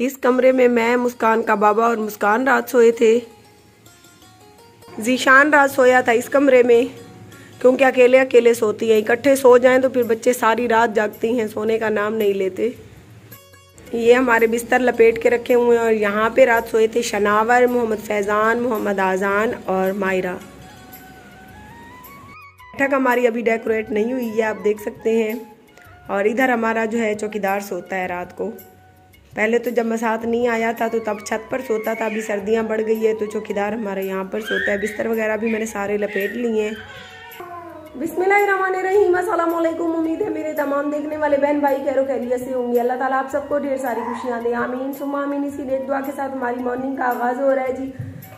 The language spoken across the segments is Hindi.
इस कमरे में मैं, मुस्कान का बाबा और मुस्कान रात सोए थे। जीशान रात सोया था इस कमरे में, क्योंकि अकेले अकेले सोती हैं। इकट्ठे सो जाएं तो फिर बच्चे सारी रात जागती हैं, सोने का नाम नहीं लेते। ये हमारे बिस्तर लपेट के रखे हुए हैं और यहाँ पे रात सोए थे शनावर, मोहम्मद फैज़ान, मोहम्मद आज़ान और मायरा। बैठक हमारी अभी डेकोरेट नहीं हुई है, आप देख सकते हैं। और इधर हमारा जो है चौकीदार सोता है रात को। पहले तो जब मसात नहीं आया था तो तब छत पर सोता था, अभी सर्दियाँ बढ़ गई है तो चौकीदार हमारे यहाँ पर सोता है। बिस्तर वगैरह भी मैंने सारे लपेट लिए हैं। बिस्मिल्लाहिर्रहमानिर्रहीम, अस्सलाम वालेकुम। उम्मीद है मेरे तमाम देखने वाले बहन भाई खैरो खैरियत से होंगे। अल्लाह ताला आप सबको ढेर सारी खुशियाँ दे, आमीन सुम्मा आमीन। इसी नेक दुआ के साथ हमारी मॉर्निंग का आगाज़ हो रहा है जी।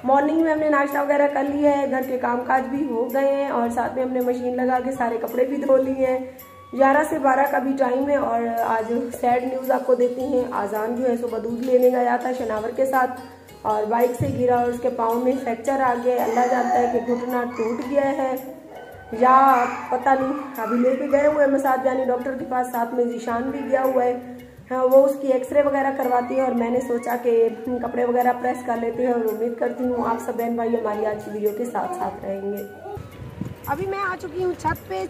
मॉर्निंग में हमने नाश्ता वगैरह कर लिया है, घर के कामकाज भी हो गए हैं और साथ में हमने मशीन लगा के सारे कपड़े भी धो लिए हैं। 11 से 12 का भी टाइम है और आज सैड न्यूज़ आपको देती हैं। आज़ान जो है सुबह दूध लेने गया था शनावर के साथ और बाइक से गिरा और उसके पाँव में फ्रैक्चर आ गया। अल्लाह जानता है कि घुटना टूट गया है या पता नहीं। अभी लेके गए हुए मसाज जानी डॉक्टर के पास, साथ में जीशान भी गया हुआ है। हाँ, वो उसकी एक्सरे वगैरह करवाती है और मैंने सोचा कि कपड़े वगैरह प्रेस कर लेते हैं और उम्मीद करती हूँ आप सब बहन भाई हमारी आज की वीडियो के साथ साथ रहेंगे। अभी मैं आ चुकी हूँ छत पे।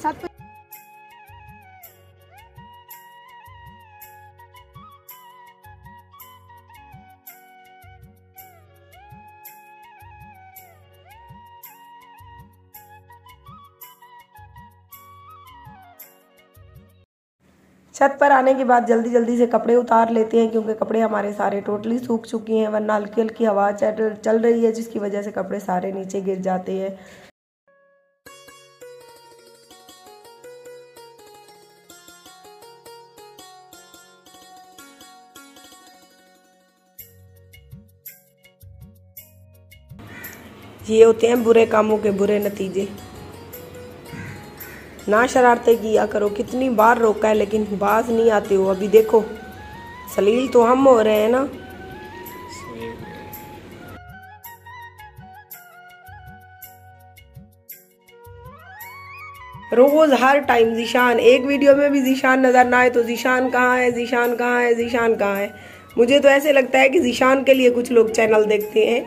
छत पर आने के बाद जल्दी जल्दी से कपड़े उतार लेते हैं, क्योंकि कपड़े हमारे सारे टोटली सूख चुकी हैं, वरना हल्की हल्की हवा चल रही है जिसकी वजह से कपड़े सारे नीचे गिर जाते हैं। ये होते हैं बुरे कामों के बुरे नतीजे। ना शरारतें किया करो, कितनी बार रोका है लेकिन बाज नहीं आते हो। अभी देखो सलील तो हम हो रहे हैं ना। रोज हर टाइम जीशान, एक वीडियो में भी जीशान नजर ना आए तो जीशान कहाँ है, जीशान कहाँ है, जीशान कहाँ है। मुझे तो ऐसे लगता है कि जीशान के लिए कुछ लोग चैनल देखते हैं।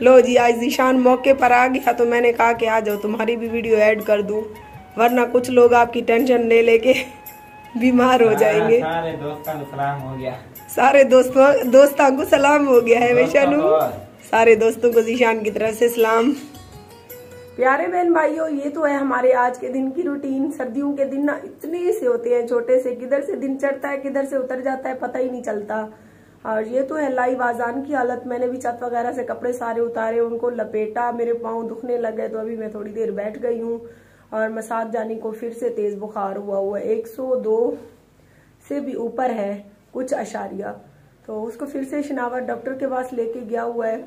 लो जी, आज जीशान मौके पर आ गया तो मैंने कहा कि आ जाओ तुम्हारी भी वीडियो ऐड कर दूं, वरना कुछ लोग आपकी टेंशन ले लेके बीमार हो जाएंगे। सारे दोस्तों को सलाम हो गया। सारे दोस्तों को सलाम हो गया है वैशानू। सारे दोस्तों को जीशान की तरफ से सलाम। प्यारे बहन भाइयों, ये तो है हमारे आज के दिन की रूटीन। सर्दियों के दिन ना इतने से होते हैं छोटे से, किधर से दिन चढ़ता है किधर से उतर जाता है पता ही नहीं चलता। और ये तो है लाइव आजान की हालत। मैंने भी छत वगैरह से कपड़े सारे उतारे, उनको लपेटा, मेरे पाँव दुखने लगे तो अभी मैं थोड़ी देर बैठ गई हूँ। और मसाज जानी को फिर से तेज बुखार हुआ है, 102 से भी ऊपर है कुछ अशारिया। तो उसको फिर से शनावर डॉक्टर के पास लेके गया हुआ है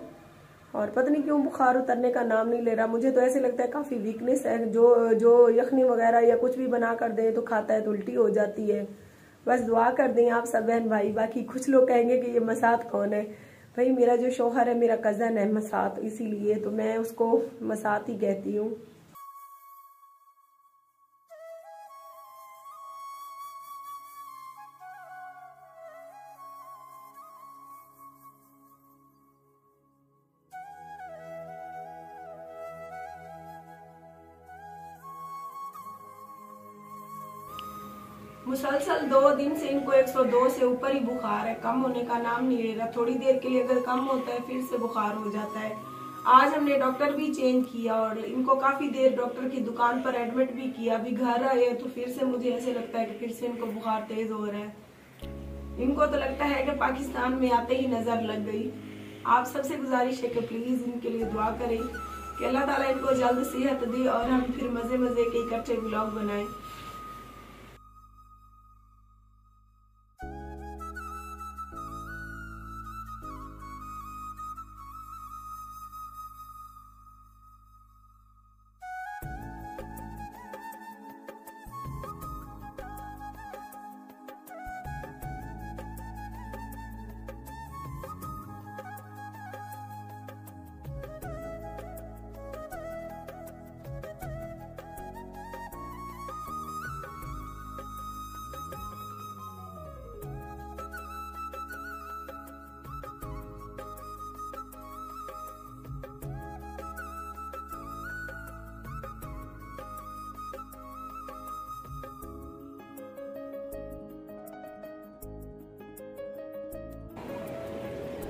और पता नहीं क्यों बुखार उतरने का नाम नहीं ले रहा। मुझे तो ऐसे लगता है काफी वीकनेस है। जो यखनी वगैरह या कुछ भी बना कर दे तो खाता है तो उल्टी हो जाती है। बस दुआ कर दें आप सब बहन भाई। बाकी कुछ लोग कहेंगे कि ये मसात कौन है। भाई मेरा जो शौहर है मेरा कजन है मसात, इसीलिए तो मैं उसको मसात ही कहती हूँ। मुसलसल 2 दिन से इनको 102 से ऊपर ही बुखार है, कम होने का नाम नहीं ले रहा। थोड़ी देर के लिए अगर कम होता है फिर से बुखार हो जाता है। आज हमने डॉक्टर भी चेंज किया और इनको काफी देर डॉक्टर की दुकान पर एडमिट भी किया। अभी घर आए तो फिर से मुझे ऐसे लगता है कि फिर से इनको बुखार तेज हो रहा है। इनको तो लगता है कि पाकिस्तान में आते ही नजर लग गई। आप सबसे गुजारिश है कि प्लीज इनके लिए दुआ करें कि अल्लाह ताला इनको जल्द सेहत दे और हम फिर मजे मजे के इकट्ठे व्लॉग बनाएं।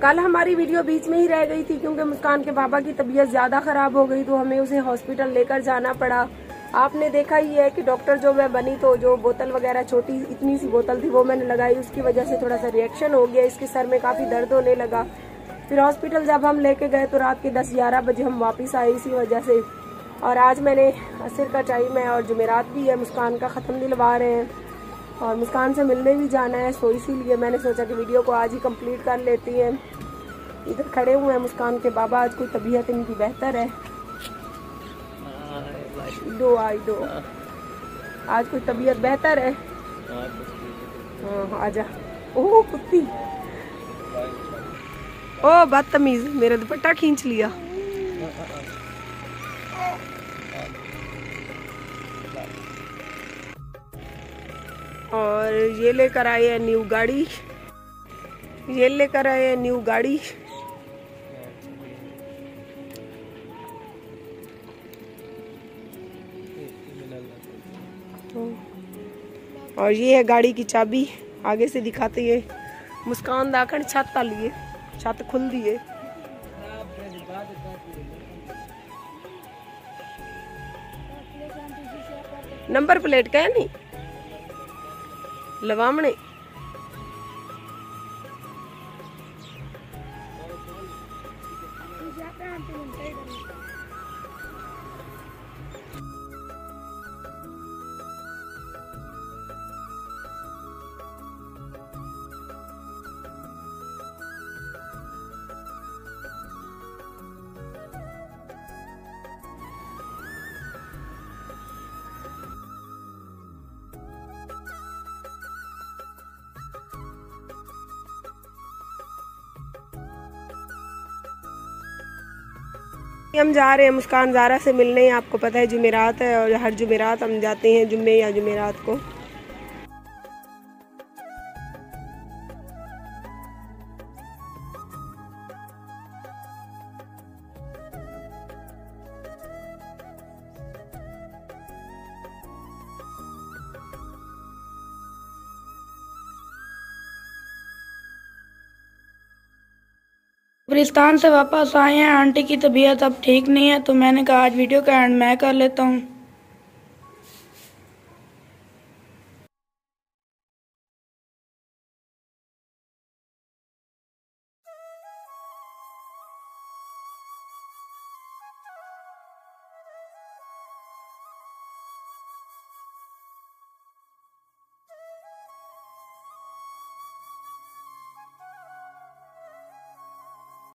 कल हमारी वीडियो बीच में ही रह गई थी क्योंकि मुस्कान के पापा की तबीयत ज्यादा खराब हो गई तो हमें उसे हॉस्पिटल लेकर जाना पड़ा। आपने देखा ही है कि डॉक्टर जो मैं बनी तो जो बोतल वगैरह छोटी इतनी सी बोतल थी वो मैंने लगाई, उसकी वजह से थोड़ा सा रिएक्शन हो गया, इसके सर में काफी दर्द होने लगा। फिर हॉस्पिटल जब हम लेके गए तो रात के 10-11 बजे हम वापस आए इसी वजह से। और आज मैंने असर का टाइम है और जुमेरात भी है, मुस्कान का ख़त्म दिलवा रहे हैं और मुस्कान से मिलने भी जाना है, सो इसीलिए मैंने सोचा कि वीडियो को आज ही कंप्लीट कर लेती हैं। इधर खड़े हुए हैं मुस्कान के बाबा, आज कोई तबीयत इनकी बेहतर है। दो आज कोई तबीयत बेहतर है। हाँ आजा। ओह कुत्ती, ओ बदतमीज, मेरा दुपट्टा खींच लिया। और ये लेकर आए हैं न्यू गाड़ी, और ये है गाड़ी की चाबी। आगे से दिखाते है मुस्कान दाखन छत का लिए, छत खुल दिए। नंबर प्लेट का है नहीं लवामने। हम जा रहे हैं मुस्कान ज़ारा से मिलने, आपको पता है जुमेरात है और हर जुमेरात हम जाते हैं जुम्मे या जुमेरात को। कब्रिस्तान से वापस आए हैं, आंटी की तबीयत अब ठीक नहीं है तो मैंने कहा आज वीडियो का एंड मैं कर लेता हूँ।